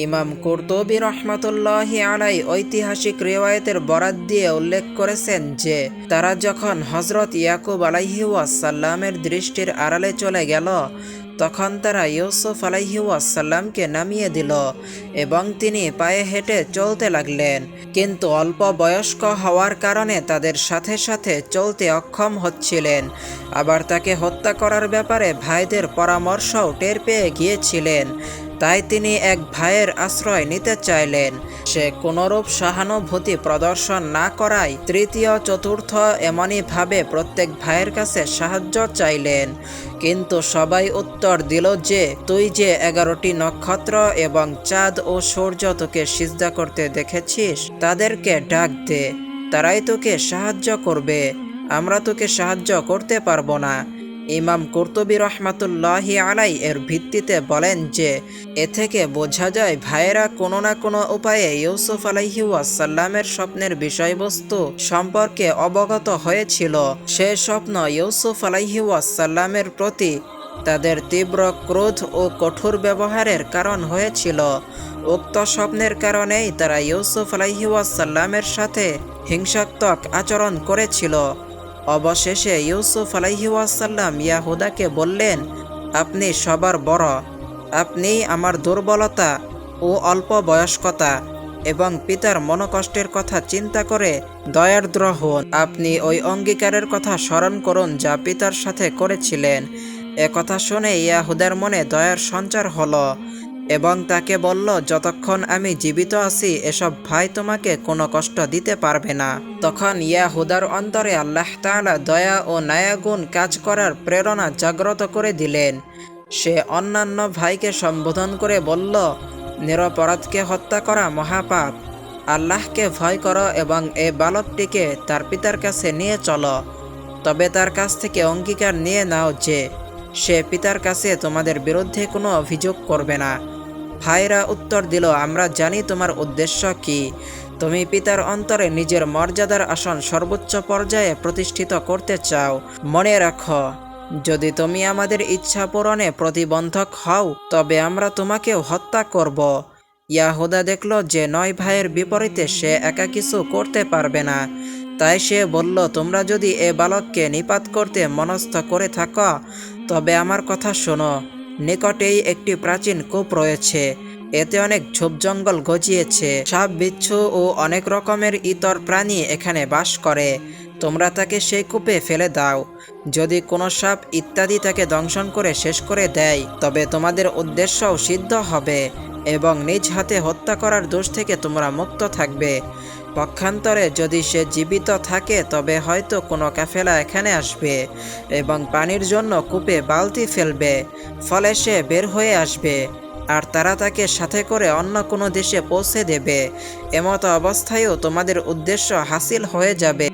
ইমাম কুরতুবী রহমাতুল্লাহি আলাই ঐতিহাসিক রিওয়ায়েতের বরাত দিয়ে উল্লেখ করেছেন যে তারা যখন হযরত ইয়াকুব আলাইহি ওয়াসাল্লামের দৃষ্টির আড়ালে চলে গেল, তখন তারা ইউসুফ আলাইহি ওয়াসাল্লামকে নামিয়ে দিল এবং তিনি পায়ে হেঁটে চলতে লাগলেন। কিন্তু অল্প বয়স্ক হওয়ার কারণে তাদের সাথে সাথে চলতে অক্ষম হচ্ছিলেন। আবার তাকে হত্যা করার ব্যাপারে ভাইদের পরামর্শও টের পেয়ে গিয়েছিলেন। তাই তিনি এক ভাইয়ের আশ্রয় নিতে চাইলেন। সে কোনরূপ সহানুভূতি প্রদর্শন না করায় তৃতীয় চতুর্থ এমনইভাবে প্রত্যেক ভাইয়ের কাছে সাহায্য চাইলেন। কিন্তু সবাই উত্তর দিল যে তুই যে 11টি নক্ষত্র এবং চাঁদ ও সূর্য তোকে সিজদা করতে দেখেছিস, তাদেরকে ডাক দে, তারাই তোকে সাহায্য করবে, আমরা তোকে সাহায্য করতে পারবো না। ইমাম কুরতুবী রহমাতুল্লাহি আলাই এর ভিত্তিতে বলেন যে এ থেকে বোঝা যায় ভাইয়েরা কোনো না কোনো উপায়ে ইউসুফ আলাইহি ওয়াসাল্লামের স্বপ্নের বিষয়বস্তু সম্পর্কে অবগত হয়েছিল। সে স্বপ্ন ইউসুফ আলাইহি ওয়াসাল্লামের প্রতি তাদের তীব্র ক্রোধ ও কঠোর ব্যবহারের কারণ হয়েছিল। উক্ত স্বপ্নের কারণেই তারা ইউসুফ আলাইহি ওয়াসাল্লামের সাথে হিংসাত্মক আচরণ করেছিল। অবশেষে ইউসুফ আলাইহি ওয়াসাল্লাম ইয়াহুদাকে বললেন, আপনি সবার বড়, আপনি আমার দুর্বলতা ও অল্প বয়স্কতা এবং পিতার মনোকষ্টের কথা চিন্তা করে দয়ার্দ্র হন। আপনি ওই অঙ্গীকারের কথা স্মরণ করুন যা পিতার সাথে করেছিলেন। একথা শুনে ইয়াহুদার মনে দয়ার সঞ্চার হলো এবং তাকে বলল, যতক্ষণ আমি জীবিত আছি এসব ভাই তোমাকে কোনো কষ্ট দিতে পারবে না। তখন ইয়াহুদার অন্তরে আল্লাহ তাআলা দয়া ও নায়াগুণ কাজ করার প্রেরণা জাগ্রত করে দিলেন। সে অন্যান্য ভাইকে সম্বোধন করে বলল, নিরপরাধকে হত্যা করা মহাপাপ। আল্লাহকে ভয় করো এবং এ বালকটিকে তার পিতার কাছে নিয়ে চলো। তবে তার কাছ থেকে অঙ্গীকার নিয়ে নাও যে সে পিতার কাছে তোমাদের বিরুদ্ধে কোনো অভিযোগ করবে না। ভাইরা উত্তর দিল, আমরা জানি তোমার উদ্দেশ্য কি। তুমি পিতার অন্তরে নিজের মর্যাদার আসন সর্বোচ্চ পর্যায়ে প্রতিষ্ঠিত করতে চাও। মনে রাখো, যদি তুমি আমাদের ইচ্ছা পূরণে প্রতিবন্ধক হও তবে আমরা তোমাকেও হত্যা করব। ইয়াহুদা দেখল যে 9 ভাইয়ের বিপরীতে সে একা কিছু করতে পারবে না। তাই সে বলল, তোমরা যদি এ বালককে নিপাত করতে মনস্থ করে থাকো তবে আমার কথা শোনো। নিকটেই একটি প্রাচীন কূপ রয়েছে, এতে অনেক ঝোপ জঙ্গল গজিয়েছে, সাপ বিচ্ছু ও অনেক রকমের ইতর প্রাণী এখানে বাস করে। তোমরা তাকে সেই কূপে ফেলে দাও। যদি কোনো সাপ ইত্যাদি তাকে দংশন করে শেষ করে দেয় তবে তোমাদের উদ্দেশ্যও সিদ্ধ হবে এবং নিজ হাতে হত্যা করার দোষ থেকে তোমরা মুক্ত থাকবে। পক্ষান্তরে যদি সে জীবিত থাকে তবে হয়তো কোনো কাফেলা এখানে আসবে এবং পানির জন্য কূপে বালতি ফেলবে, ফলে সে বের হয়ে আসবে আর তারা তাকে সাথে করে অন্য কোনো দেশে পৌঁছে দেবে। এমতো অবস্থায়ও তোমাদের উদ্দেশ্য হাসিল হয়ে যাবে।